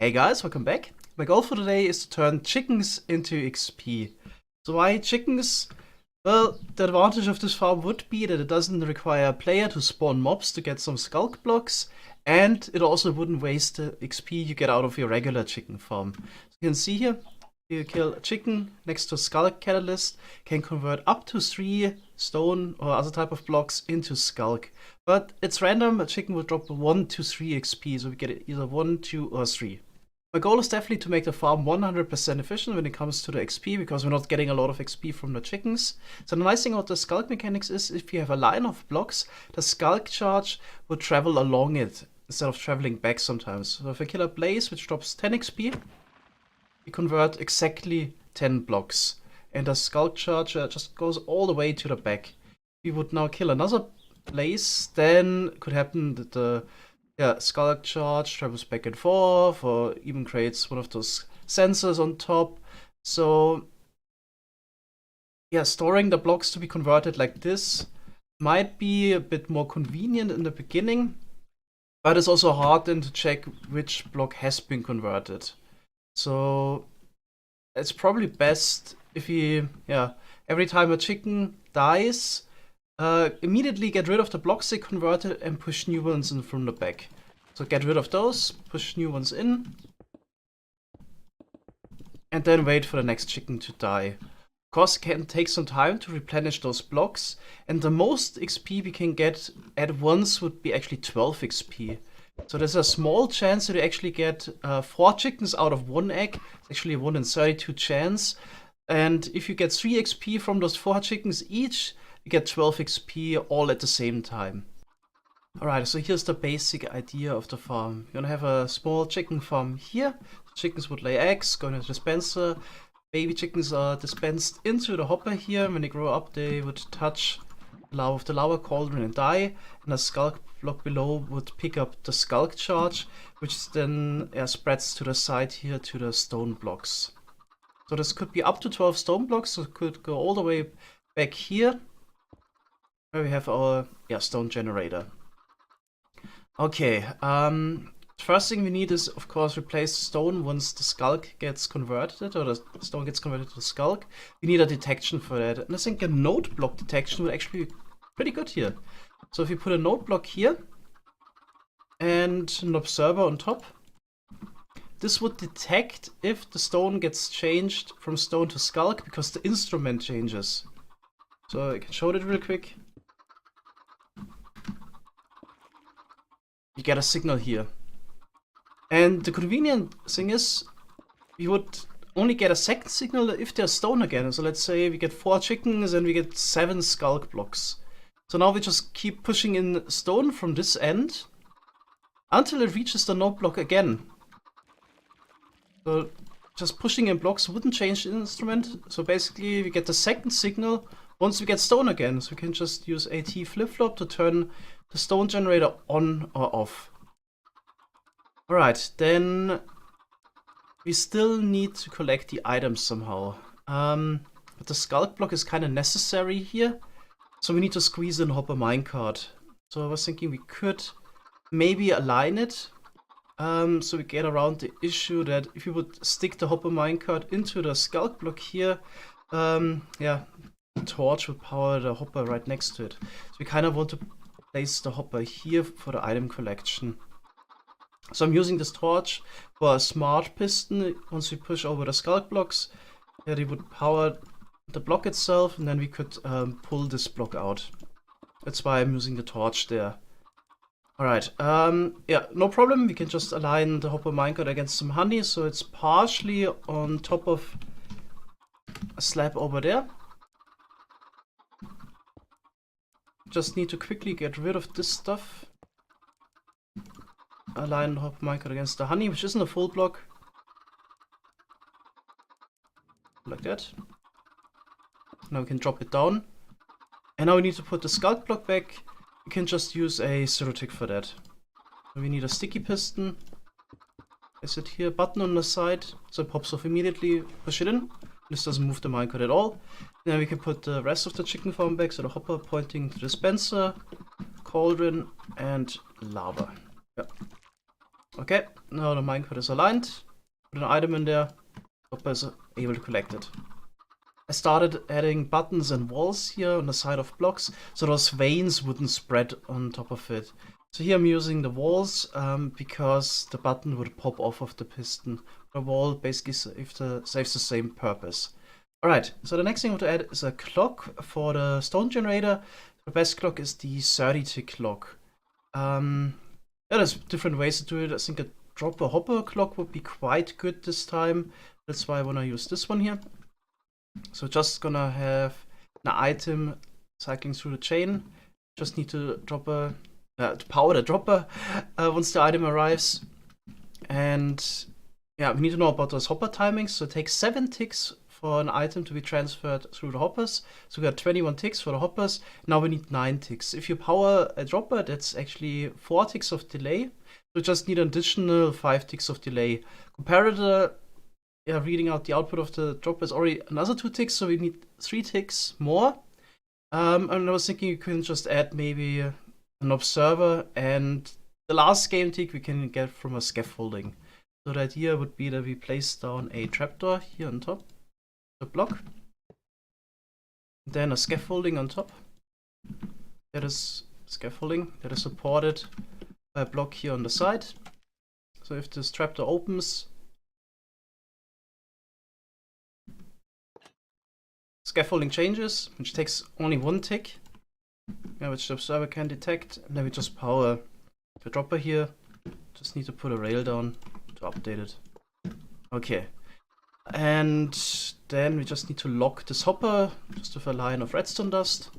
Hey guys, welcome back. My goal for today is to turn chickens into XP. So why chickens? Well, the advantage of this farm would be that it doesn't require a player to spawn mobs to get some Sculk blocks, and it also wouldn't waste the XP you get out of your regular chicken farm. So you can see here, you kill a chicken next to Sculk Catalyst, can convert up to 3 stone or other type of blocks into Sculk. But it's random, a chicken will drop 1 to 3 XP, so we get either 1, 2, or 3. My goal is definitely to make the farm 100% efficient when it comes to the XP, because we're not getting a lot of XP from the chickens. So the nice thing about the Sculk mechanics is if you have a line of blocks, the Sculk charge will travel along it instead of traveling back sometimes. So if I kill a blaze which drops 10 XP, we convert exactly 10 blocks. And the Sculk charge just goes all the way to the back. If we would now kill another blaze, then it could happen that the Sculk charge travels back and forth, or even creates one of those sensors on top. So yeah, storing the blocks to be converted like this might be a bit more convenient in the beginning, but it's also hard then to check which block has been converted. So it's probably best if you, every time a chicken dies, immediately get rid of the blocks they converted and push new ones in from the back. So get rid of those, push new ones in, and then wait for the next chicken to die. Of course, it can take some time to replenish those blocks, and the most XP we can get at once would be actually 12 XP. So there's a small chance that you actually get 4 chickens out of 1 egg. It's actually a 1 in 32 chance. And if you get 3 XP from those 4 chickens each, you get 12 XP all at the same time. Alright, so here's the basic idea of the farm. You're gonna have a small chicken farm here. Chickens would lay eggs, go into the dispenser. Baby chickens are dispensed into the hopper here. When they grow up, they would touch the lava of the lava cauldron and die. And the Sculk block below would pick up the Sculk charge, which then spreads to the side here to the stone blocks. So this could be up to 12 stone blocks, so it could go all the way back here, where we have our stone generator. Okay, first thing we need is, of course, replace stone once the Sculk gets converted, or the stone gets converted to Sculk. We need a detection for that, and I think a node block detection would actually be pretty good here. So if you put a node block here, and an observer on top, this would detect if the stone gets changed from stone to Sculk, because the instrument changes. So I can show it real quick. You get a signal here. And the convenient thing is, we would only get a second signal if there's stone again. So let's say we get 4 chickens and we get 7 Sculk blocks. So now we just keep pushing in stone from this end until it reaches the node block again. So just pushing in blocks wouldn't change the instrument. So basically we get the second signal once we get stone again. So we can just use AT flip-flop to turn the stone generator on or off. Alright, then we still need to collect the items somehow. But the Sculk block is kind of necessary here. So we need to squeeze in hopper minecart. So I was thinking we could maybe align it. So we get around the issue that if you would stick the hopper minecart into the Sculk block here, the torch would power the hopper right next to it. So we kind of want to place the hopper here for the item collection. So I'm using this torch for a smart piston. Once we push over the Sculk blocks, they would power the block itself, and then we could pull this block out. That's why I'm using the torch there. Alright, no problem. We can just align the hopper minecart against some honey, so it's partially on top of a slab over there. Just need to quickly get rid of this stuff. Align the hopper minecart against the honey, which isn't a full block. Like that. Now we can drop it down. And now we need to put the Sculk block back. We can just use a zero tick for that. We need a sticky piston. Is it here? Button on the side. So it pops off immediately. Push it in. This doesn't move the minecart at all. Then we can put the rest of the chicken farm back. So the hopper pointing to the dispenser, cauldron, and lava. Yep. Okay, now the minecart is aligned. Put an item in there. Hopper is able to collect it. I started adding buttons and walls here on the side of blocks, so those veins wouldn't spread on top of it. So here I'm using the walls because the button would pop off of the piston. The wall basically saves the same purpose. Alright, so the next thing I want to add is a clock for the stone generator. The best clock is the 30-tick clock. Yeah, there's different ways to do it. I think a dropper hopper clock would be quite good this time. That's why I want to use this one here. So just gonna have an item cycling through the chain. Just need to to power the dropper once the item arrives. And yeah, we need to know about those hopper timings. So it takes 7 ticks for an item to be transferred through the hoppers. So we got 21 ticks for the hoppers. Now we need 9 ticks. If you power a dropper, that's actually 4 ticks of delay. So we just need an additional 5 ticks of delay. Comparator, yeah, reading out the output of the dropper is already another 2 ticks, so we need 3 ticks more. And I was thinking you can just add maybe an observer, and the last game tick we can get from a scaffolding. So the idea would be that we place down a trapdoor here on top, the block, then a scaffolding on top. That is scaffolding that is supported by a block here on the side. So if this trapdoor opens, scaffolding changes, which takes only 1 tick, which the observer can detect, and then we just power the dropper here. Just need to put a rail down to update it. Okay, and then we just need to lock this hopper just with a line of redstone dust.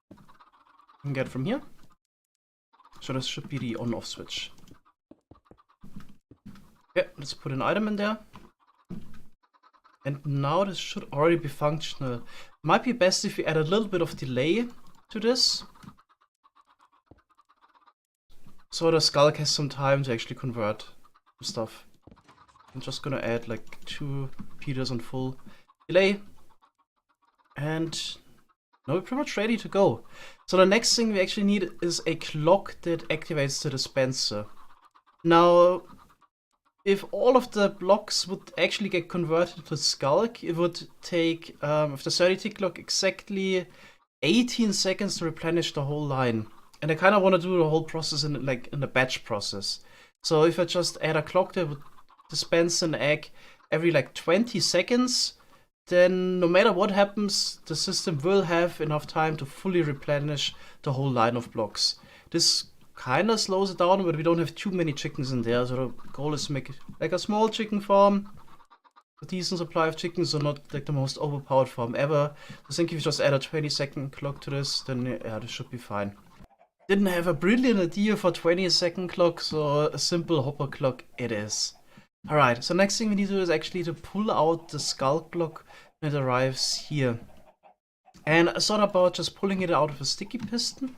We can get from here. So this should be the on-off switch. Okay, let's put an item in there. And now this should already be functional. Might be best if we add a little bit of delay to this. So the Sculk has some time to actually convert stuff. I'm just gonna add like 2 repeaters on full delay. And now we're pretty much ready to go. So the next thing we actually need is a clock that activates the dispenser. Now, if all of the blocks would actually get converted to Sculk, it would take, with the 30-tick clock, exactly 18 seconds to replenish the whole line. And I kind of want to do the whole process in a batch process. So if I just add a clock that would dispense an egg every like 20 seconds, then no matter what happens, the system will have enough time to fully replenish the whole line of blocks. This kind of slows it down, but we don't have too many chickens in there, so the goal is to make it like a small chicken farm, a decent supply of chickens, so not like the most overpowered farm ever. I think if you just add a 20-second clock to this, then yeah, this should be fine. Didn't have a brilliant idea for 20-second clock, so a simple hopper clock it is. Alright, so next thing we need to do is actually to pull out the Sculk block when it arrives here. And I thought about just pulling it out of a sticky piston.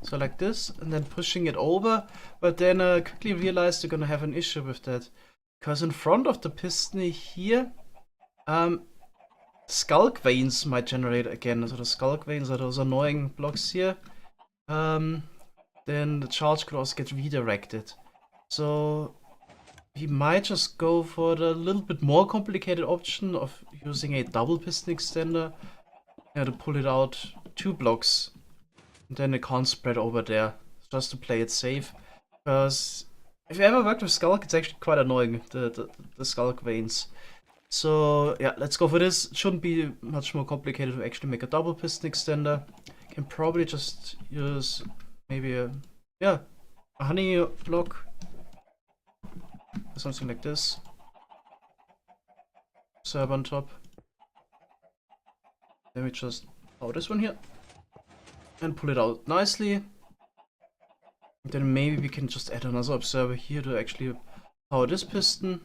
So like this, and then pushing it over, but then I quickly realized you're gonna have an issue with that. Because in front of the piston here, Sculk veins might generate again. So the Sculk veins are those annoying blocks here. Then the charge could also get redirected. So we might just go for the little bit more complicated option of using a double piston extender to pull it out 2 blocks. And then it can't spread over there, just to play it safe. Because if you ever worked with Sculk, it's actually quite annoying, the Sculk veins. So yeah, let's go for this. It shouldn't be much more complicated to actually make a double piston extender. Can probably just use maybe a honey block or something like this. Serve on top. Then we just power this one here and pull it out nicely. And then maybe we can just add another observer here to actually power this piston.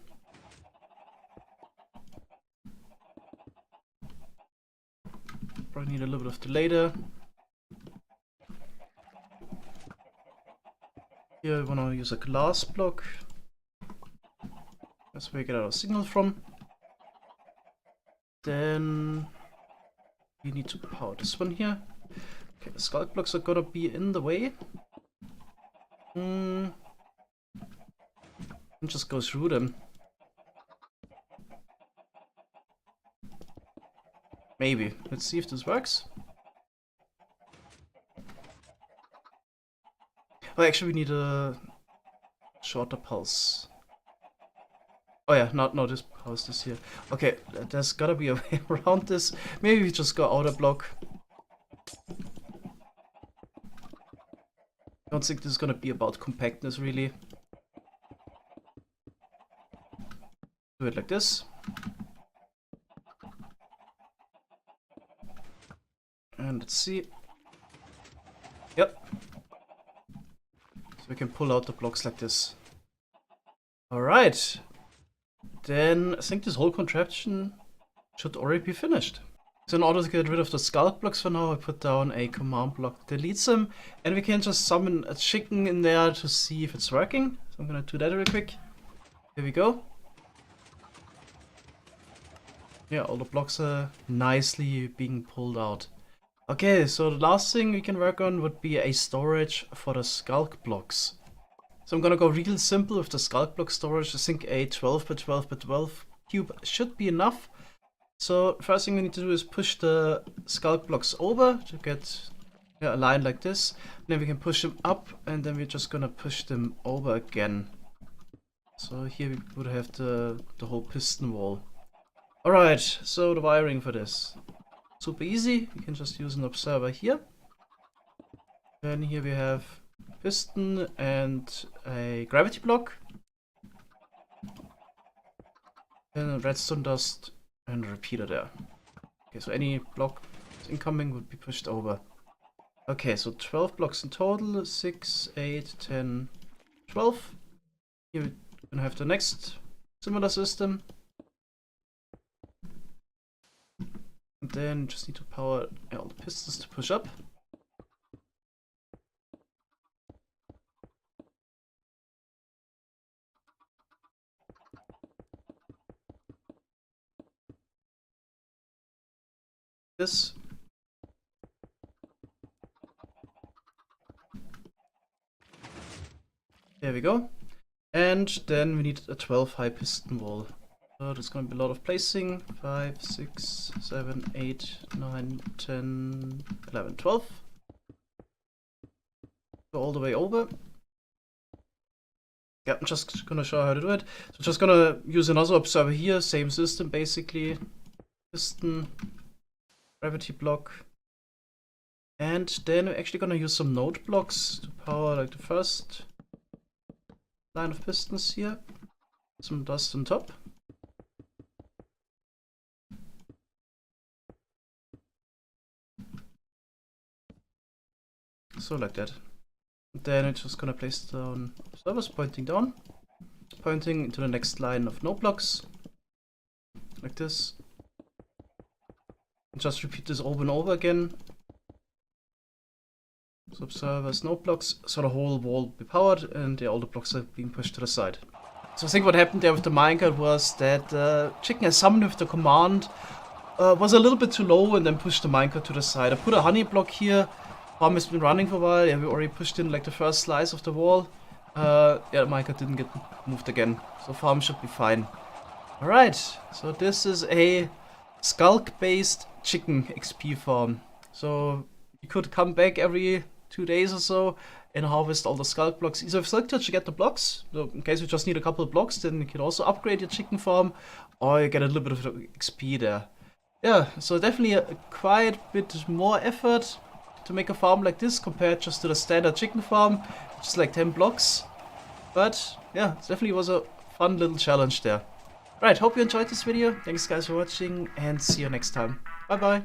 Probably need a little bit of delay there. Here we want to use a glass block. That's where we get our signal from. Then we need to power this one here. Okay, the Sculk blocks are gonna be in the way. And just go through them. Maybe. Let's see if this works. Oh, actually we need a shorter pulse. Oh yeah, not this pulse, this here. Okay, there's gotta be a way around this. Maybe we just go outer block. I don't think this is gonna be about compactness really. Do it like this. And let's see. Yep. So we can pull out the blocks like this. Alright. Then I think this whole contraption should already be finished. So in order to get rid of the Sculk blocks for now, I put down a command block that deletes them. And we can just summon a chicken in there to see if it's working. So I'm gonna do that real quick. Here we go. Yeah, all the blocks are nicely being pulled out. Okay, so the last thing we can work on would be a storage for the Sculk blocks. So I'm gonna go real simple with the Sculk block storage. I think a 12 by 12 by 12 cube should be enough. So first thing we need to do is push the Sculk blocks over to get a line like this. And then we can push them up, and then we're just gonna push them over again. So here we would have the whole piston wall. Alright, so the wiring for this. Super easy, we can just use an observer here. Then here we have piston and a gravity block. Then a redstone dust and a repeater there. Okay, so any block incoming would be pushed over. Okay, so 12 blocks in total, 6, 8, 10, 12. Here we're gonna have the next similar system. And then just need to power all the pistons to push up. This. There we go. And then we need a 12 high piston wall. So there's going to be a lot of placing. 5, 6, 7, 8, 9, 10, 11, 12. Go all the way over. Yeah, I'm just going to show how to do it. So just going to use another observer here. Same system basically. Piston. Gravity block. And then we're actually going to use some node blocks to power like the first line of pistons here. Some dust on top. So like that. Then it's just gonna place down servers pointing down, pointing into the next line of node blocks, like this. And just repeat this over and over again. So observers, node blocks, so the whole wall will be powered, and all the blocks are being pushed to the side. So I think what happened there with the minecart was that chicken I summoned with the command was a little bit too low and then pushed the minecart to the side. I put a honey block here. Farm has been running for a while. Yeah, we already pushed in like the first slice of the wall. Yeah, the minecart didn't get moved again. So farm should be fine. Alright, so this is a Sculk based chicken XP farm. So you could come back every 2 days or so and harvest all the Sculk blocks. Either selected to get the blocks. So in case you just need a couple of blocks, then you can also upgrade your chicken farm, or you get a little bit of XP there. Yeah, so definitely a quite bit more effort to make a farm like this compared just to the standard chicken farm, just like 10 blocks. But yeah, it definitely was a fun little challenge there. Right, hope you enjoyed this video. Thanks guys for watching, and see you next time. Bye bye.